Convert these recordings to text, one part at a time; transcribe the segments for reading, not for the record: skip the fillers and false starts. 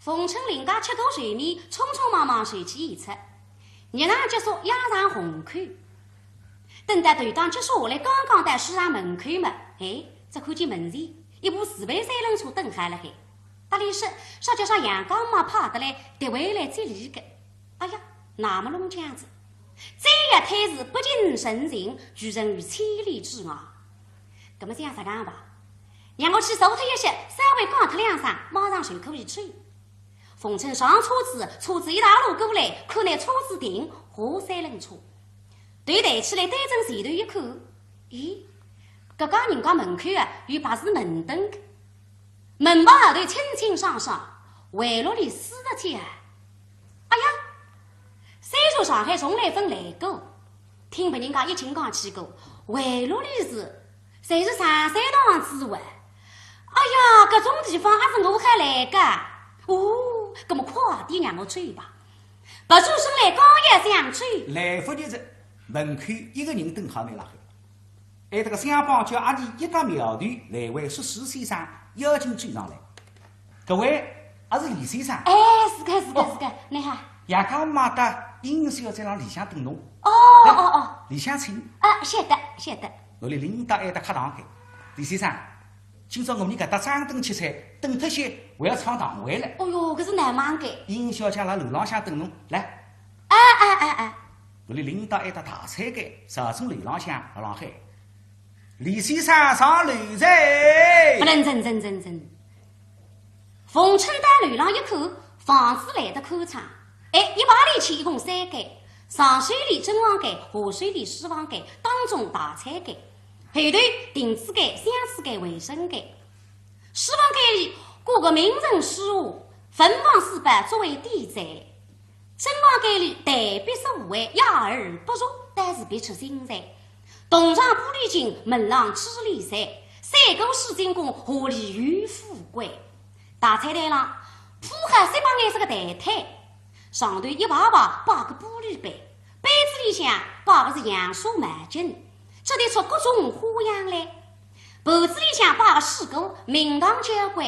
冯成林家吃过水米，匆匆忙忙随其一出，热上结束压上红口。等到队长结束下来，刚刚到市场门口嘛，只看见门前一部自备三轮车等下了海。大力士啥叫上阳光嘛跑得来，得回来最离个。哎呀，那么弄这样子，这个太子不近神情，拒人于千里之外。那么这样子干吧，让我去收他一些，稍微赶他两声，马上随口一吹。冯成上车子，车子一大路过来，看那车子停，和三轮车。对抬起来，对正前头一看，咦，这个人家门口啊，有把是门灯，门把后头清清爽爽，围落里四个家。哎呀，谁说上海从来分来过？听别人家一情讲起过，围落里是谁是上山堂之外？哎呀，这种地方还是我还来个。哦，这么快点让我吹吧，不出声来，刚也想吹。来福的是门口一个人等好没拉黑，这个乡帮叫阿弟一打苗头来为14先生邀请追上来，各位还是李先生。是个，你好。夜刚买的英小姐让里向等侬。哦，里向请。晓得。我的领导挨得客堂开，李先生，今朝我们搿搭张灯结彩，等特些还要闯堂会了。哦哟，搿是难忙个。英小姐辣楼浪向等侬，来。我的领导挨得大菜间，手中楼浪向浪海。李先生上楼噻。不能真。冯成到楼浪一看，房子来得宽敞，一把里去一共3间，上水里正房间，下水里书房间，当中大菜间，后头亭子间、箱子间、卫生间。书房间里各个名人事物，芬芳四百作为地宅。正房间里台笔是无碍，雅而不俗，但是别出心裁。东上玻璃镜，门廊支离山，三个水晶宫，华丽与富贵。大菜台上铺海3把颜色的台台，上头一排排摆个玻璃杯，杯子里向摆的是杨树满巾，这得出各种花样来。盘子里向摆个水果，名堂交关，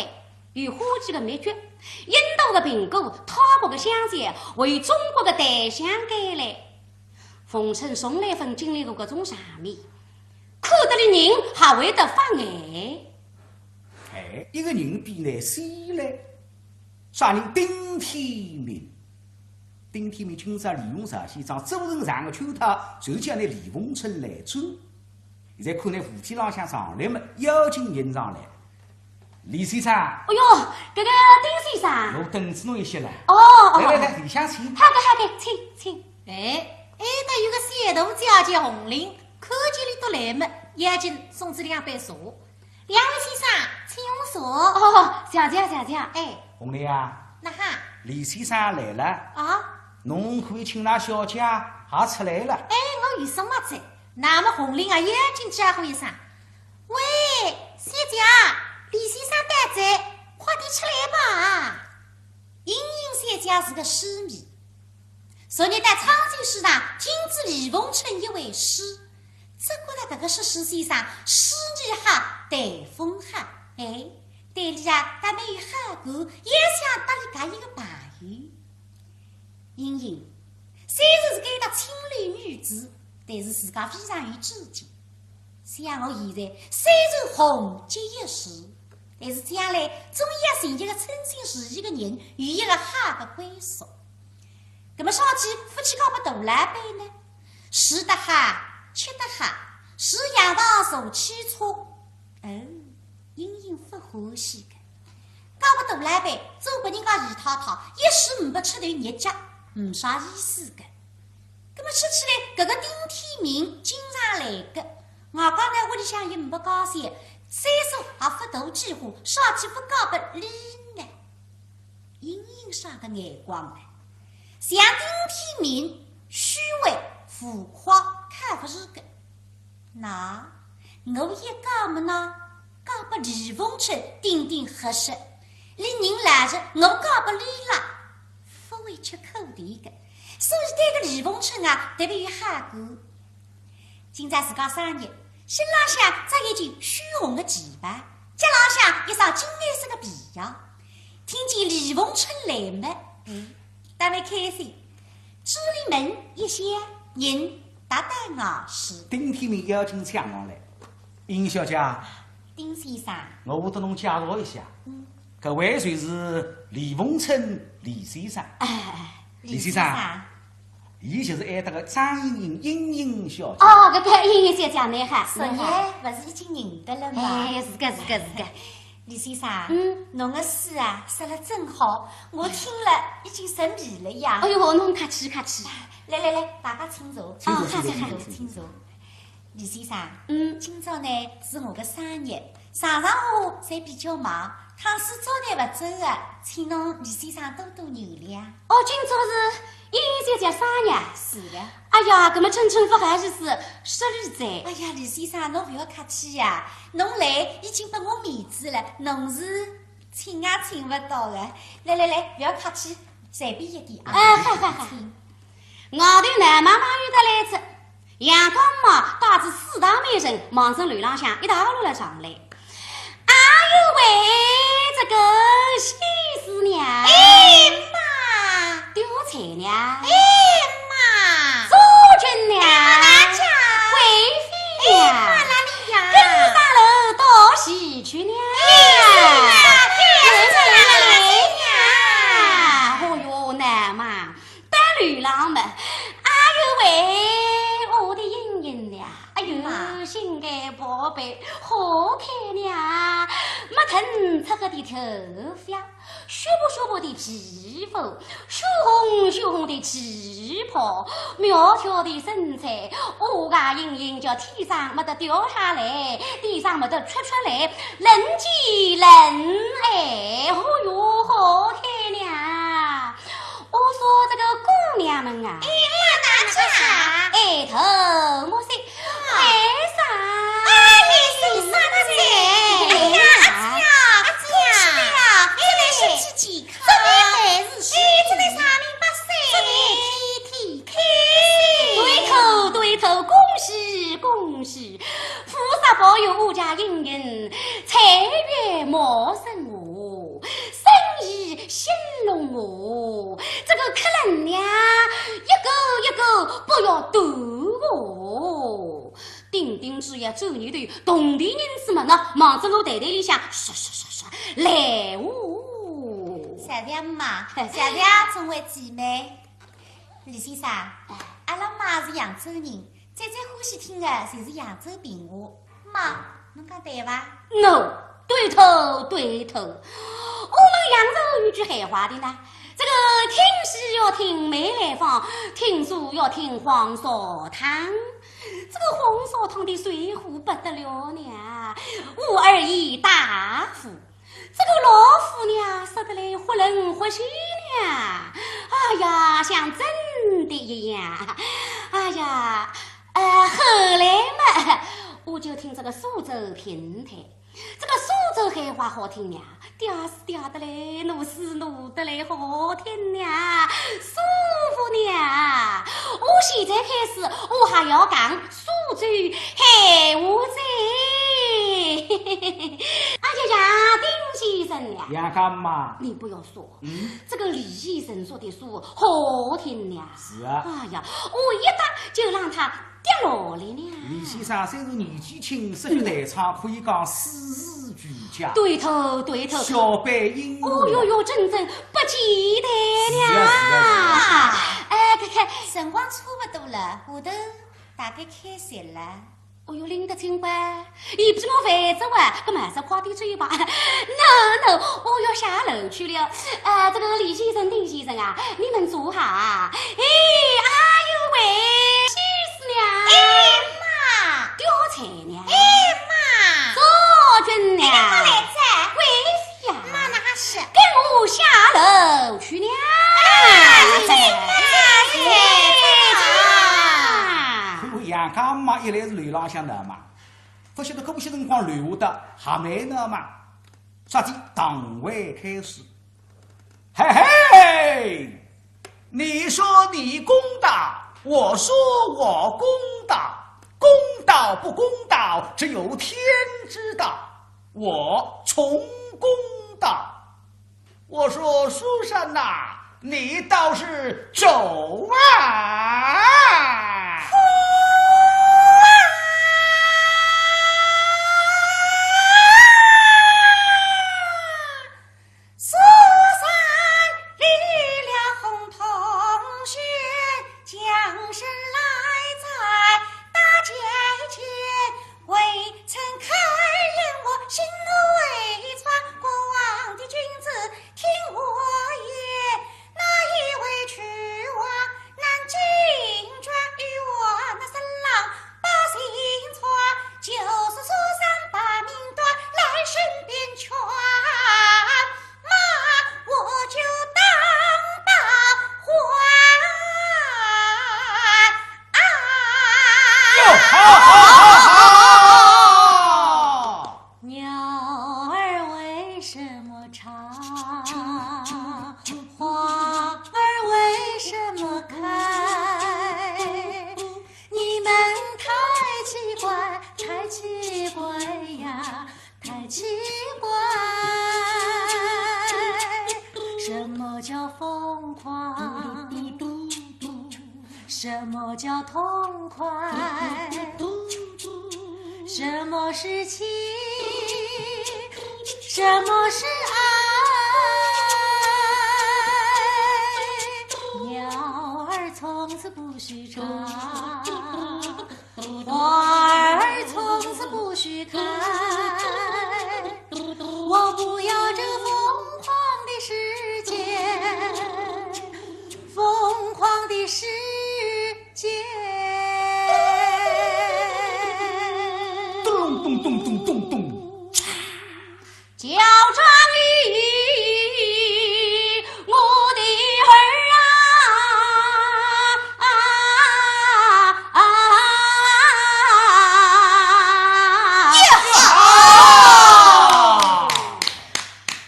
有花季的蜜橘，印度的苹果，泰国的香蕉，为中国的大香街来。冯成从来分经历过各种场面，看得的人还会得发眼。一个人比来谁来？啥人丁天明？丁天明今朝利用朝鲜长周人上的圈套，就叫那李凤春来追。现在看那扶梯浪向上来嘛，邀请人上来。李先生。哎呦，这个丁先生。我等着侬一些了。来，里向请。好的，请。那有个小大家叫红玲，看见你都来嘛，也就送这2杯茶。2位先生，请用茶。小姐。红玲啊。那哈。李先生来了。侬可以请那小姐也出来了。我有什么在？那么红玲啊，也进招呼一声。喂，小姐，李先生带在，快点出来吧。英英小姐是个诗迷，昨日在昌兴市场听知李凤春一位诗，只觉得这个是诗先生诗女好，带风好。对里啊，他没有好过，也想搭理他一个朋友。英英虽然是个清丽女子，但是自家非常有知见。像我现在虽然红极一时，但是将来总要寻一个称心如意的人，与一个好的归宿。那么上去夫妻搞不大来杯呢？吃得好，吃得好，是阳房受汽车。英英不欢喜的，搞不大来杯，做给人家热套套，一时不吃头热脚，没啥意思的。那么吃起来，这个丁天明经常来的，我刚才屋里向也不高兴，虽说还不大计划，上去不搞不理呢。英英上个眼光呢，像丁天明虚伪浮夸，看不是个。那我也搞么呢？搞不李凤春顶顶合适，李人来着，我搞不理了，不会吃口的个。所以对个李凤春啊，特别有好感。今朝自家生日，身浪向扎一件虚红的旗袍，脚浪向一双金颜色的皮鞋，听见李凤春来么？大为开心。朱里门一些人达达我是。丁天明邀请抢上来，殷小姐，丁先生，我会得侬介绍一下，搿位就是李凤春李先生。李先生，伊就是爱得个张莹莹莹小姐。哦，搿个莹莹小姐你好，昨夜勿是已经认得了吗？哎，是个。李先生，侬个书啊，说了真好，我听了已经神迷了呀。哎呦，侬客气。来，大家请坐。请坐。李先生，今朝呢是我的生日，上午侪比较忙，倘使招待勿周的，请侬李先生多多原谅。哦，今朝是莹莹小姐生日。是的。哎呀，搿么称呼还是十里在。哎呀，李先生，侬勿要客气呀，侬来已经拨我面子了，侬是请也请勿到的。来，勿要客气，随便一点啊。好。外头呢，妈妈有得来着，阳光嘛，带着4大美人，忙着路浪向一道路了上来。哎呦喂，这个喜事娘，哎妈，刁彩娘，哎妈，周君娘，贵妃娘，哪里呀？跟上楼到喜鹊娘，哦哟，难嘛，带女郎们，哎呦喂，我的莹莹娘，哎呦，心肝宝贝，好看娘，没腾出个的头发，削不的皮肤，羞红的旗袍，苗条的身材，我家莹莹叫天上没得掉下来，地上没得出来，人见人爱，哦哟，好看娘！我说这个姑娘们啊，哪家？爱头莫说，为啥？你是啥子？哎呀，阿姐，这来身体健康，这来还是这来啥人八岁？这来体开。对头，恭喜！菩萨保佑我家莹莹财源茂盛哦，生意兴隆哦，这个客人呀，一个不要躲哦。丁之夜周年头，同地人士们呢，忙着我台里向刷来哦。谢谢嘛，谢谢众位姐妹。李先生，阿拉妈是扬州人，最欢喜听的就是扬州评话。妈，侬讲对伐 ？No， 对头。我们扬州有句闲话的呢，这个听戏要听梅兰芳，听书要听黄烧汤。这个黄烧汤的水壶不得了呢，521大夫。这个老夫娘说得来活人活心呢，哎呀，像真的一样。哎呀，后来嘛，我就听这个苏州评台，这个苏州闲话好听呀，嗲是嗲得来，怒是怒得来，好听呀，舒服呀。我现在开始，我还要讲苏州闲话在。哎呀，丁先生呀，杨干妈，你不要说，这个李先生说的书好听呀。是啊。哎呀，我一打就让他跌落来呢。李先生虽是年纪轻，识曲弹唱，可以讲四字俱佳。对头。小辈英雄。哦哟，真不简单呀。看，辰光差不多了，下头大概开席了。哦哟，拎得清吧？伊比我烦着哇，搿么还是快点追吧。No， 我要下楼去了。这个李先生、丁先生啊，你们坐下。哎呦喂，喜事娘，妈，刁彩娘，妈，周君娘，我来着，贵妃呀，妈哪是？跟我下楼去娘。杨家妈一来是流浪向的嘛，不晓得搿些辰光留下的还没呢嘛，啥子党委开始，嘿嘿，你说你公道，我说我公道，公道不公道，只有天知道，我从公道。我说书生呐，你倒是走啊！什么叫痛快？什么是情？什么是爱？鸟儿从此不许唱，花儿从此不许开。我不要这疯狂的世界，疯狂的世界。咚咚咚咚咚咚，叫庄宇，我的儿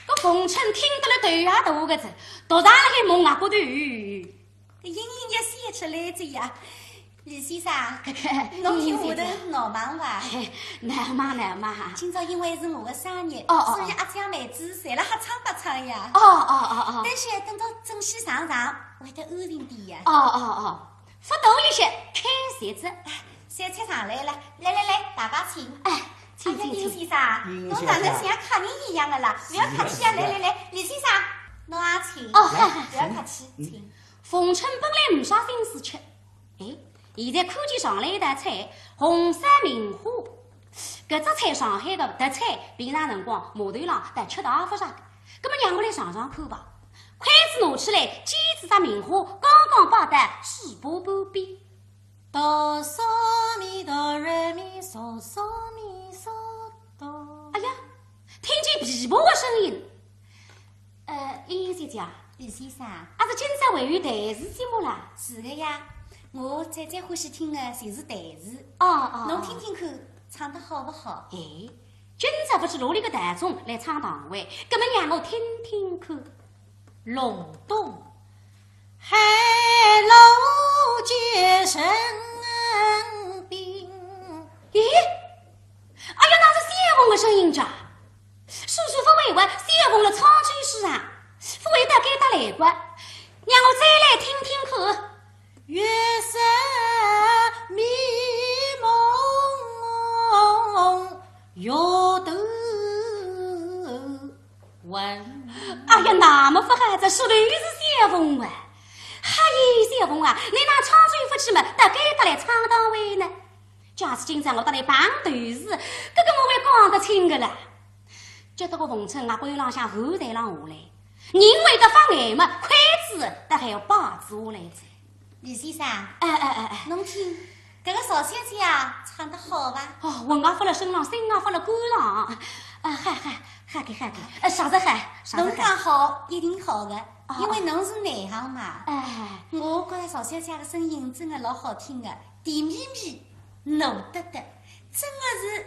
这冯成听得了头啊大个子，读上了个梦啊骨头。隐隐也写出来这呀。李先生，侬听下头闹忙伐？难嘛。今朝因为是我的生日，哦所以阿姐妹子侪辣瞎唱八唱呀。哦。但是等到正式上场，会得安静点呀。哦，不多一些，开席子。小菜上来了，来，大家请。哎，请。林先生，侬哪能像客人一样的啦？不要客气啊！来，李先生，侬也请。哦，不要客气，请。冯成本来没啥心思吃，哎，现在看见上来一道菜，红山明花。搿只菜上海的特产，平常辰光码头上得吃到不上。葛么让我来尝尝看吧。筷子拿起来，煎制只明花，刚刚摆得水波波边。哆嗦咪哆来咪嗦嗦咪嗦哆。哎呀，听见琵琶的声音。林小姐，李先生，阿是今朝会有台词节目啦？是的呀，我最欢喜听的就是台词。哦，侬听听看，唱得好不好？哎，今朝不是罗里个大众来唱堂会，葛么让我听听看。隆咚，海楼绝神兵。咦，哎呀，那是谢凤的声音着，舒舒服服的谢凤的唱句诗啊，不会得给他来过，让我再来听听看。月色迷蒙，月头弯。哎呀，那么不孩子说的是谢凤啊！嗨，谢凤啊，你那唱句不去嘛，得给他来唱堂会呢？假使今朝我得来办段事，这个我会讲得清的啦。接到个冯成啊，关浪向后台上下来，人为得发眼嘛，筷子得还要把子下来着。李先生，哎，侬听，搿个邵小姐啊，唱得好伐？哦，魂啊发了身上，心啊发了肝上，嗨给，啥子嗨？侬讲好，一定好的，因为侬是内行嘛。哎，我觉着邵小姐的声音真的老好听的，甜蜜蜜、糯得得，真的是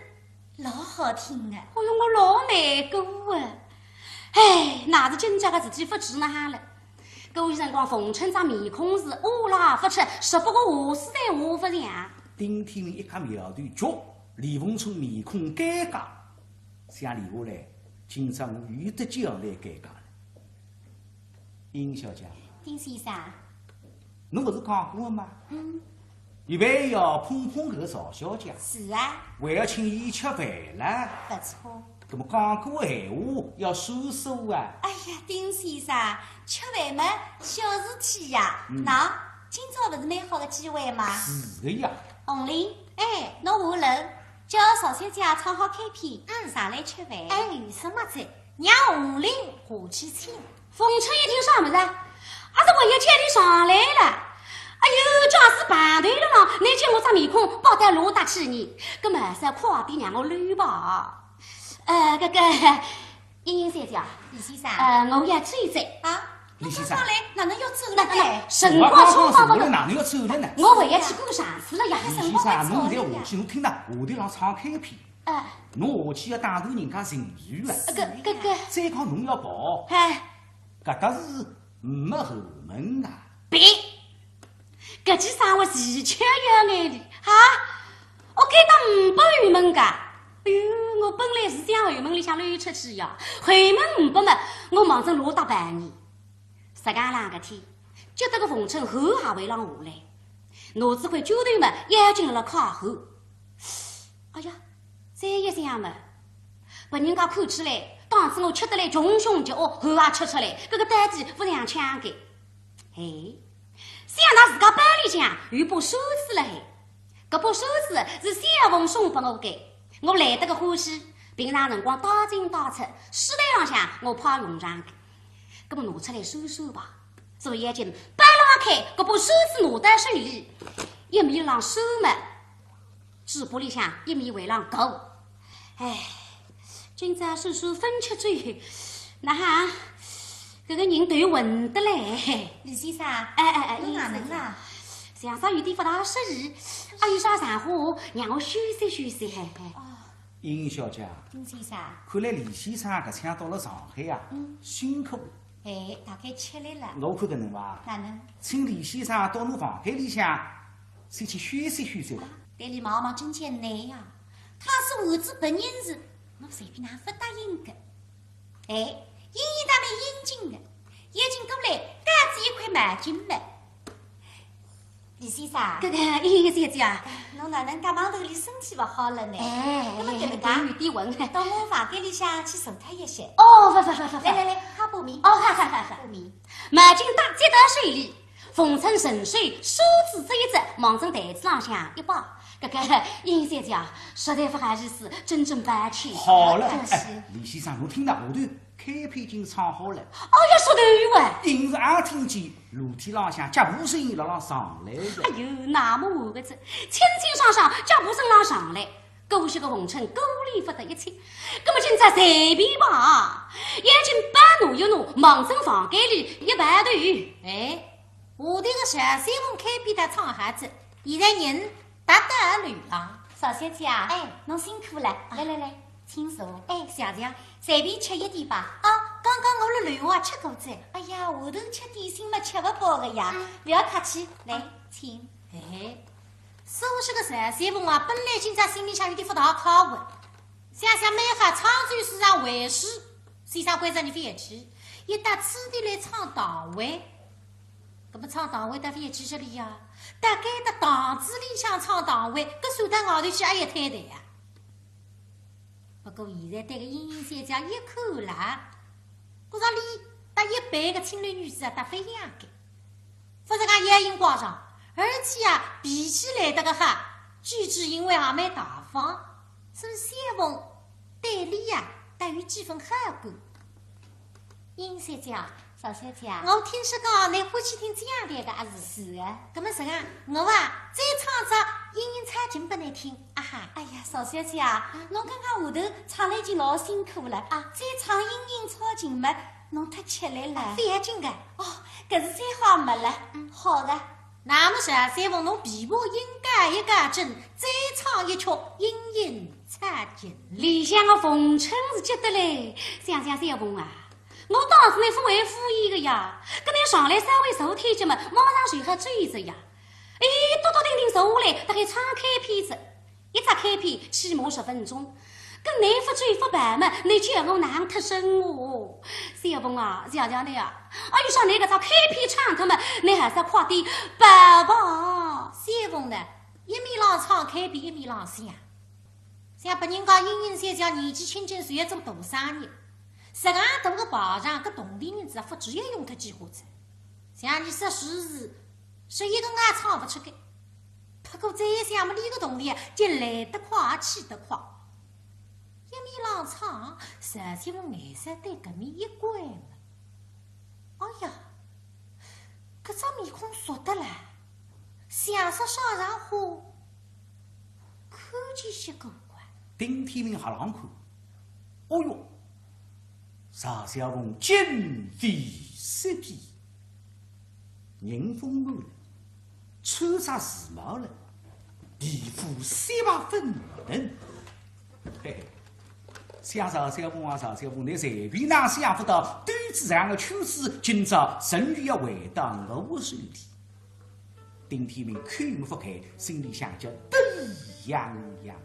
老好听的。哎呦，我老难过啊！哎，哪是今朝个事体不治那哈了？搿位辰光，冯成张面孔是乌拉不吃，十不过下世代下不上。丁天明一看苗头脚，李凤春面孔尴尬，想留下来，今朝我有得就要来尴尬了。殷小姐，丁先生，侬不是讲过吗？预备要碰碰搿个赵小姐，是啊，还要请伊吃饭了。不错。那么讲过闲话要数数啊。哎呀，丁先生，吃饭嘛，小事体呀。喏，今朝不是蛮好的机会吗？是的呀。红玲，哎，侬下楼叫邵小姐唱好开篇，上来吃饭。哎，什么子？让红玲下去请。凤春一听啥么子？还是我也叫你上来了。哎呦，假使排队了咯，你见我这面孔，包得罗大气你，搿么是快点让我捋吧。搿个殷小姐，李先生，我要走一走啊。李先生，上来哪能要走那呢？辰光匆忙我哪能要走了呢？我还要去过上次了呀。李先生，侬现在下去，侬听到下头浪唱开篇，侬下去要带动人家情绪了。搿再讲侬要跑，搿搭是没后门啊。别，搿记啥我的确要眼里哈，我给他5百元门噶。哎呦，我本来是想后门里向溜出去呀，后门500嘛，我忙着落到半年。10月2个天，觉得个冯春后还未让下来，脑子块酒头嘛压进了靠后。哎呀，再一想嘛，把人家看起来，当时我吃得来穷凶极恶，后也吃出来，搿个单子不像抢的。哎，想到自家班里向有把手指了海，搿把手指是小凤送拨我的，我来得个欢喜，平常辰光打进打出，时代浪向我怕用上的，搿么拿出来收收吧。所以眼睛掰拉开，搿把手指拿到手里，一面浪手嘛，嘴巴里向一面为浪狗。哎，今朝叔叔分吃醉，那哈。这个人头混得嘞，李先生，侬哪能啊？墙上有点不大适宜，有啥闲话让我休息休息。殷小姐，丁先生，看来李先生搿趟到了上海啊，辛苦。哎，大概吃力了。我看搿能伐？哪能？请李先生到侬房间里向先去休息休息吧。对你毛毛真艰难呀！他是儿子本人是，我随便哪不答应的。哎。英英他们英俊的，眼睛过来夹子一块毛巾嘛。李先生，搿个殷小姐啊，侬哪能家忙头里身体不好了呢？那么搿能介有点晕，到我房间里向去坐他一些。哦，来，哈把面。哦，哈，把面。毛巾打接到手里，风尘沉水，手指这一只，忙从台子浪向一抱。搿个殷小姐啊，实在不好意思，真正抱歉。好了，李先生，侬听到下头开篇已经唱好了。哦呀，说对哇！硬是也听见楼梯浪向脚步声音辣上来的。哎呦，那么下个子，清清爽爽，脚步声浪上来，勾些个红尘，勾里不得一切。葛么今朝随便吧，眼睛半挪一挪，忙进房间里一排队。哎，下头个小三凤开篇的唱孩子，现在人达得而乱了。邵小姐啊，侬辛苦了，来。请坐。小姐，随便吃一点吧。刚刚我辣乱话吃过子。哎呀，下头吃点心嘛，吃不饱的呀。不要客气，来，请。说是个三三凤啊，本来今朝心里向有点不大靠稳，想想每下唱转世上为师，先生规则你非要去，一打此地来唱堂会。搿么唱堂会得非要去这里呀？大概的堂子里向唱堂会，搿算到外头去也一摊台呀。不过现在对个英英小姐一口辣，觉着里搭一般个青楼女子啊，搭非样个，否则讲眼影光上，而且啊，比起来得个哈，举止因为也蛮大方，所以三凤对里呀，带有几分好感。英小姐，邵小姐，我听说讲你欢喜听这样的一个也是是的。搿么实啊，我啊再唱着英英唱琴拨你听啊哈！哎呀，邵小姐啊，侬刚刚下头唱了已经老辛苦了啊，再唱英英唱琴嘛，侬太吃力了。不要紧的哦，搿是最好没了。好的。那么小三凤，侬琵琶音改一改正，再唱一曲英英唱琴。里向个风尘是觉得嘞，想三凤啊。我当时那副为敷衍的呀，跟你上来稍微手推脚嘛，马上就还追着呀。哎，多多丁丁坐下来，大概唱开篇子，一只开篇起码10分钟。跟你不追不办嘛，你叫我难脱身哦。小凤啊，谢谢你啊！哎，像你搿只开篇唱脱嘛，你还是快点办吧。小凤呢，一面浪唱开篇，一面浪想，想把人家英英三叫年纪轻轻算一种大生意，十外大个跑场，搿同龄人子不只要用脱几下子，像你说时11个也唱不出个。不过再想么，你个动力就来得快，去得快。一面浪唱，实际我眼色对搿面一关嘛。哎呀，搿张面孔熟得来，像说上上话，看见些古怪。丁天明哈浪看，哦哟，邵小凤今非昔比，人风满了，穿上时髦了，皮肤3分嫩。嘿嘿。像邵小凤啊，邵小凤，你随便哪想不到，段子上的秋子今朝终于要回到我手里。丁天明看云不开，心里想着得意洋洋。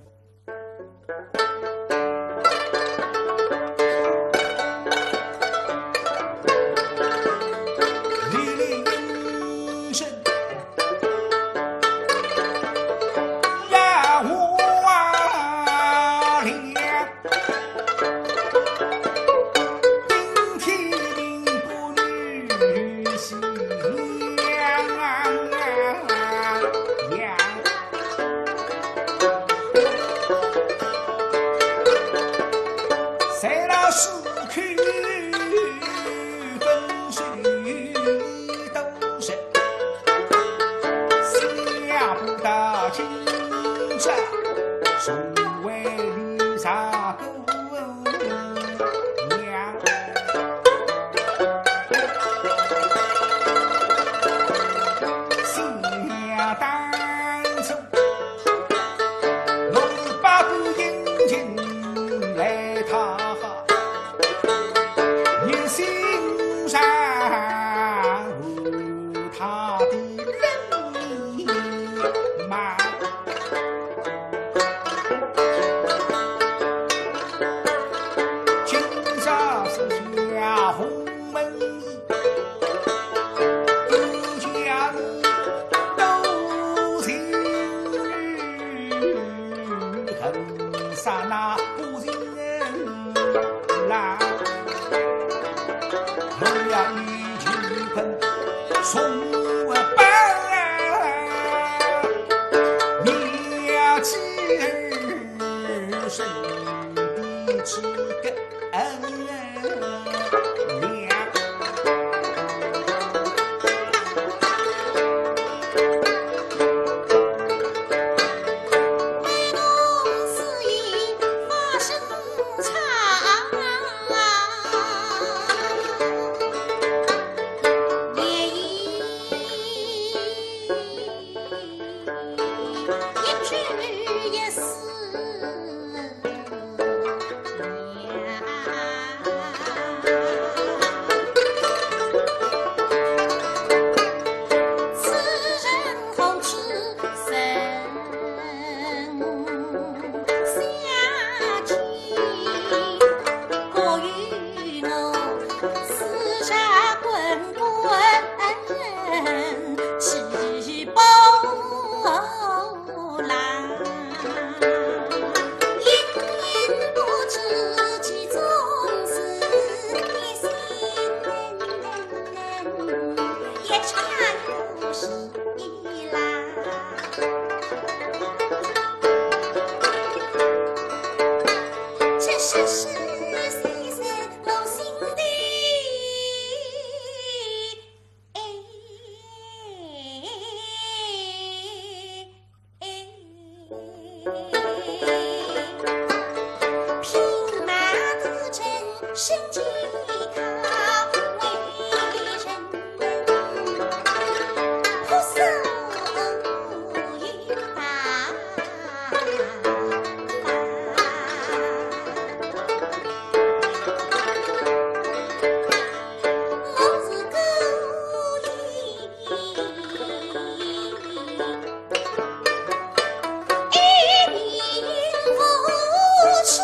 是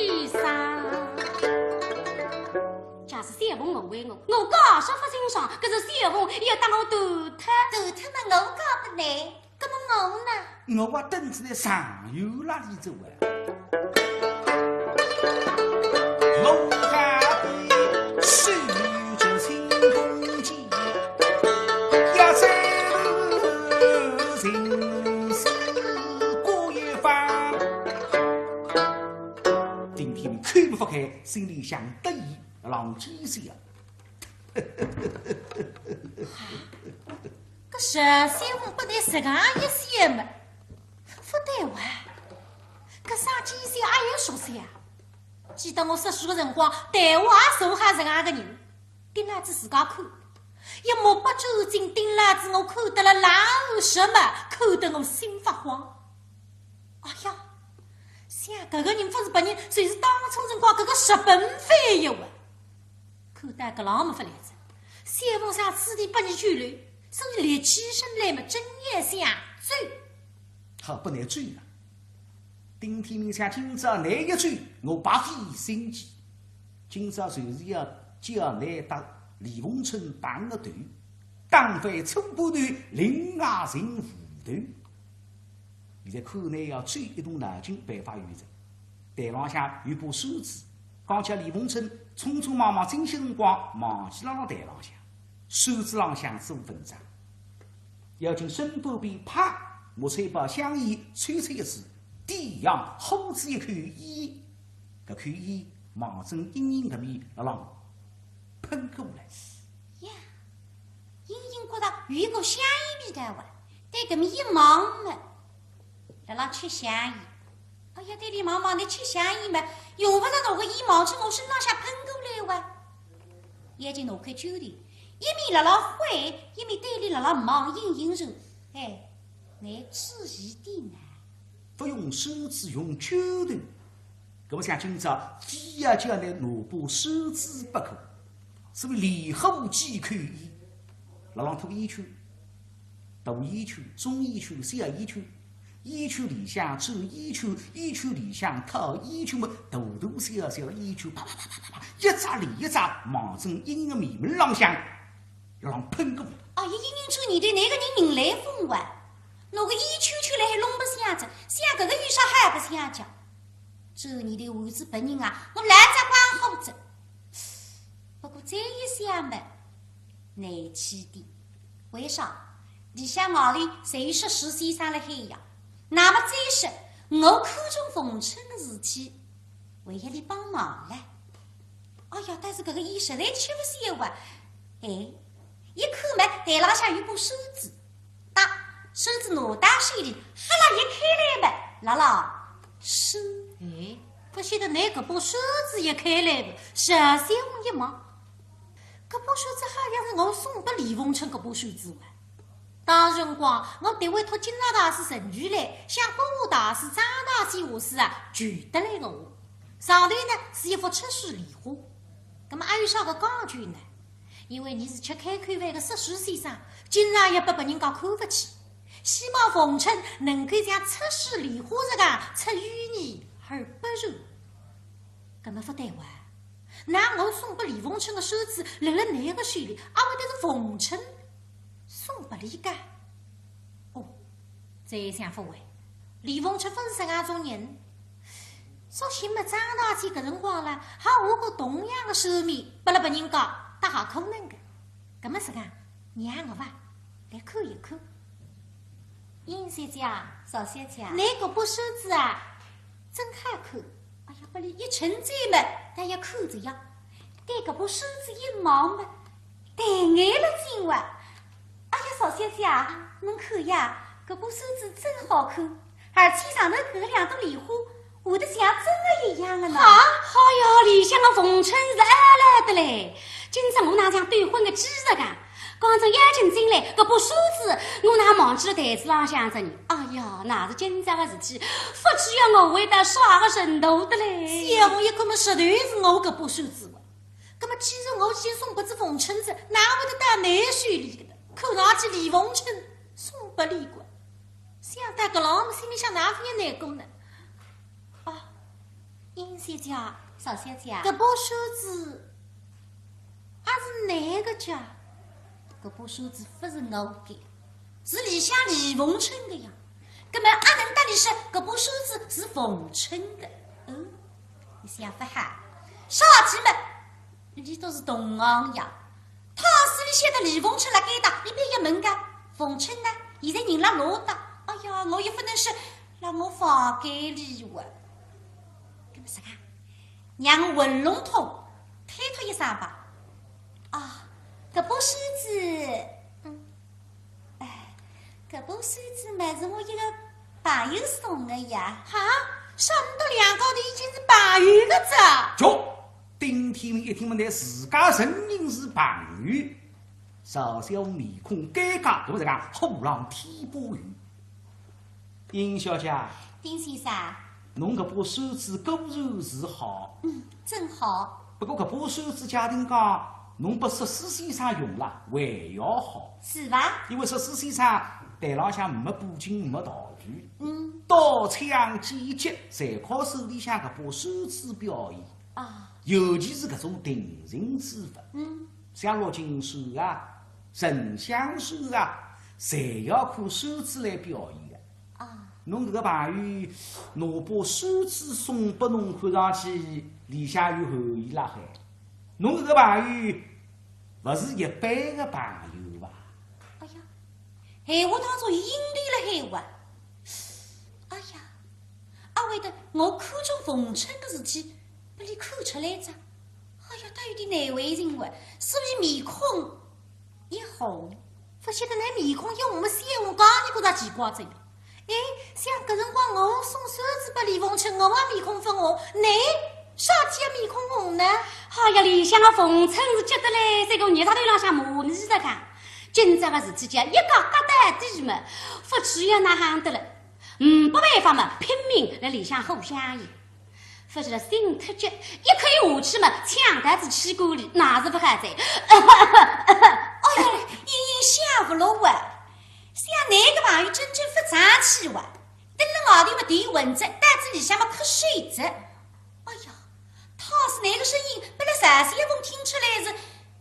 先生。假使小凤我为我高说不清爽，可是小凤要当我断脱。断脱嘛，我搞不来，那么我呢？我等子在上游那里走啊。龙家的手就新公鸡，要走人世过一番。丁天看不开，心里想得意，浪几岁啊？搿十三凤不得十讲一些嘛，不对哇！搿啥几岁也有熟悉啊？记得我14个辰光，台湾也受下这样个人，丁老子自家看，一目不转睛，丁老子我看得了狼儿什么，看得我心发慌。哎呀，想搿个人不是别人，谁是当初辰光搿个日本飞友啊？看得搿老没法来着，小凤上此地把你拘留。所以立起身来嘛，真也想追，他不能追了。丁天明想今朝来一追，我白费心机。今朝就是要叫来到李凤村办个团，当非初步团，另外寻副团。现在看来要追一动脑筋，办法有着。台浪向有把手指，刚叫李凤村匆匆忙忙进些辰光，忘记了台浪向。手指浪向做文章，要进身旁边啪，木吹把香烟吹出一支，低扬呼之一口烟，搿口烟望正阴阴搿面辣浪喷过来。呀，隐隐觉得与我香烟味道哇，对搿面一望嘛，辣浪吃香烟。哎呀，对里忙忙的吃香烟嘛，用不着那个烟冒从我身浪向喷过来哇。眼睛拿开酒里。一面辣辣挥，一面对里辣辣忙，隐隐然，哎，难注意点呢。不用手指，用拳头。搿么想今朝鸡呀叫来拿把手指不可，所谓连呼几口烟，辣浪吐烟圈，大烟圈、中烟圈、小烟圈，烟圈里向走烟圈，烟圈里向套烟圈么，大大小小烟圈，啪啪啪啪啪啪，一扎连一扎，望正阴阴的面门浪向。让喷过！哎呀，阴阴处你对哪个人人来疯哇？那个烟圈圈来还弄不想着，想搿个遇上还不想讲。这你的儿子本人啊，我来着管好着。不过这一想嘛，难起点。为啥？里向外里谁说实先生了海洋？那么再说，我看中冯春的事体，为一里帮忙了。哎呀，但是搿个烟实在吃不消哇！哎。一看嘛，台浪向有把手指，打手指拿到手里，哈啦一开来嘛，姥姥手，哎，不晓得哪个把手指一开来不？十三凤一望，搿把手指好像是我送给李凤春搿把手指哇。当辰光，我对委托金老大师陈局来，向国务大师张大仙下士啊，举得来个话，上头呢是一幅出世梨花，葛么还有啥个讲究呢？因为你是吃开口饭的14先生，经常也被别人家看不起，希望冯春能够像出世梨花这样出淤泥而不染。搿么不对哇？那我送给李凤春的手指落了哪个手里？啊，会得是冯春送不离个？哦，再想不回，李凤春不是这样种人。索性嘛，张大姐搿辰光啦，还画过同样的手面，拨了别人家。打好可能的，搿么是讲，让我吧，来看一看。殷小姐，少小姐，那个把手指啊，真好看。哎呀，把你一沉醉嘛，但要看着呀。对搿把手指一望嘛，抬眼了睛哇！哎呀，少小姐，侬看呀，搿把手指真好看，而且上头搿两朵梨花，画得像真的一样的呢。好哟，里向的冯春是阿拉的嘞。今朝我那像对婚的记着个，刚从邀请进来，搿把手指我哪忘记了台子浪向着你。哎呀，那是今朝的事体，不知要我会得耍个程度的嘞。小凤一看么，实在是我搿把手指哇。葛么既然我先送拨子冯春子，哪会得到难手里的呢？看上去李凤春送不离过，想到搿老么心里向哪副也难过呢？啊，殷小姐，少小姐，这把手子还是哪个家？这把手子不是我的，是里向李凤春的呀。那么阿能大理说，这把手子是凤春的。你想不哈？小姐们，你都是同行呀。他是里写的李凤春来给的，你别一问噶。凤春呢，现在人拉老大。哎呀，我也不能说让我发给你哇。干么啥个？让我文龙通推脱一声吧。啊，这把手子，这把手子嘛是我一个朋友送的呀。哈，上到两高头已经是朋友个子。就丁天明一听嘛，乃自家承认是朋友，少小面孔尴尬，就是讲后浪天波雨。殷小姐，丁先生，侬搿把手指果然是好，真好。不过搿把手指假定讲侬拨石狮先生用了，还要好。是伐？因为石狮先生台浪向没布景没道具，刀枪剑戟侪靠手里向搿把手指表现。啊，尤其是搿种定情之法，像落金手啊、沉香手啊，侪要靠手指来表现的。侬搿个朋友拿把手指送拨侬，看上去里向有含义啦海。侬搿个朋友勿是一般的朋友伐？哎呀，闲话当中引对了闲话。哎呀，阿为的我看中凤春的事体，被你看出来着。哎呀，他有点难为情哇，所以面孔一红，不晓得那面孔用我们三五讲，你觉着奇怪着？哎，像搿辰光我送手指拨李凤春，我也面孔粉红，你啥天面孔红呢？哎呀，里向个凤春是觉得嘞，这个热茶头浪向磨米的看，今朝个事体讲一讲疙瘩底嘛，夫妻要哪行得了？没办法嘛，拼命来里向互相依。不是了，心太急，一口下去嘛，枪弹子气锅里，哪是不还在？哎呀，隐隐想不落啊！像哪个朋友真正不长气哇？等了外头嘛提蚊子，袋子里向嘛瞌睡着。哎呀，他是哪个声音？被那三十一封听出来是，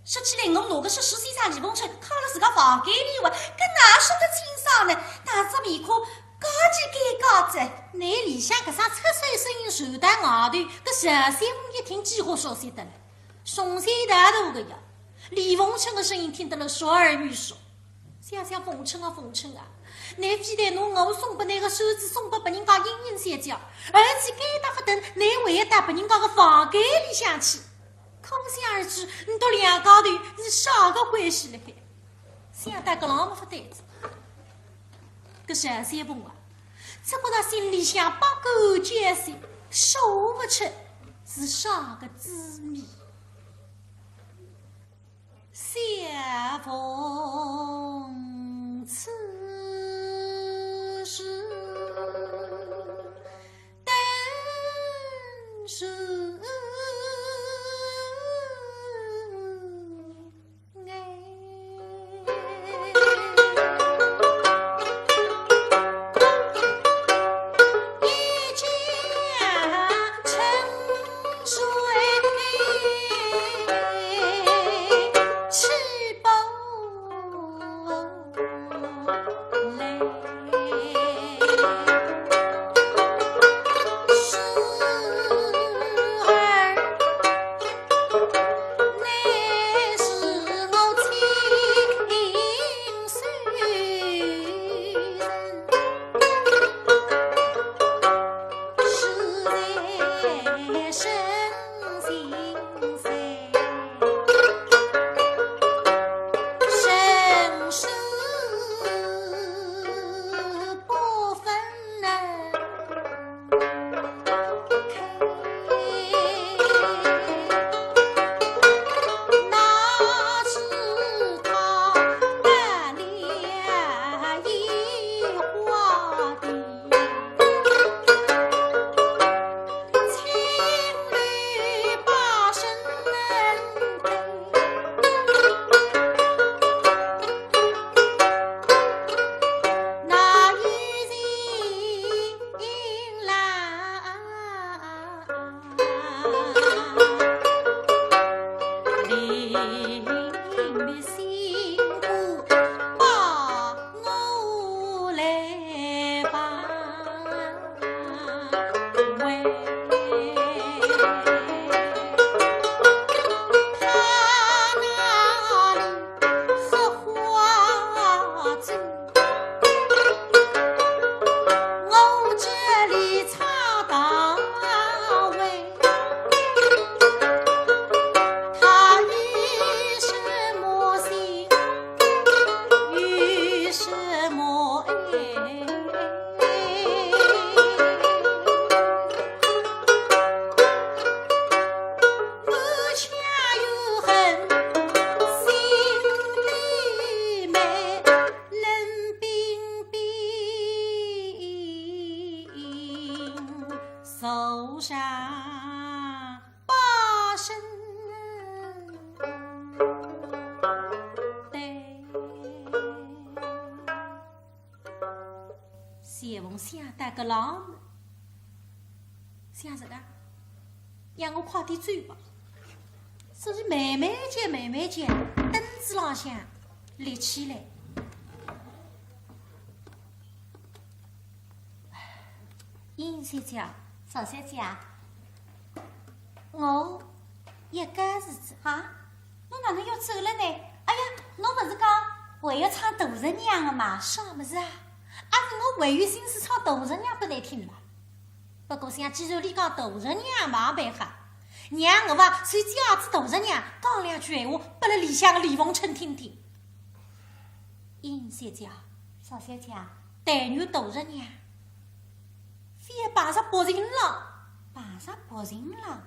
说起来我哪个是实习生李凤春靠了自家房间里哇，跟哪说得清爽呢？那只面孔高级尴尬着，那里向搿声瞌睡声音传到外头，搿十三封一听几乎消息得了，松山大头个呀！李凤春的声音听得了熟耳欲熟。想想凤春啊，凤春啊，那非但侬我送拨那个手指送拨别人家阴阴三角，而且该打不等，你还要带别人家个房间里向去，可想而知，你到两高头是啥个关系了海？想带个浪没法对子，搿十三凤啊，只觉得心里向八狗结实，说不出是啥个滋味。相逢此时等是凤想带个老么？想着呢，让我快点走吧。所以慢慢间，凳子浪向立起来。殷小姐，邵小姐啊，我一家日子啊，侬哪能要走了呢？哎呀，侬不是讲还要唱大人娘的嘛？啥么子啊？也是我还有心思唱大人娘不难听嘛。不过像既然你讲大人娘嘛，办法，让我吧随家子大人娘讲两句闲话，拨了里向的李凤春听听。殷小姐，邵小姐，但愿大人娘非要摆上薄情郎，摆上薄情郎，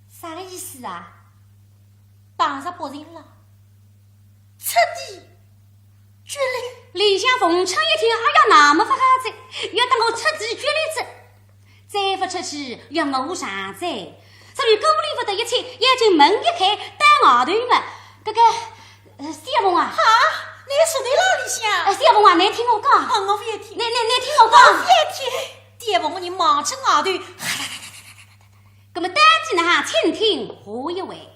啥个意思啊？摆上薄情郎，彻底决裂。李向凤春一听，哎呀，那么不哈子，要等我彻底决裂子，再不出去要我上灾。这里顾虑不得一切，眼睛门一开，带外头的这个小凤啊，哈，你说在哪里想？小凤啊，你听我讲，我不要听，你听我讲，我不要听。爹凤你忙起外头，那么单机呢哈，请听下一回。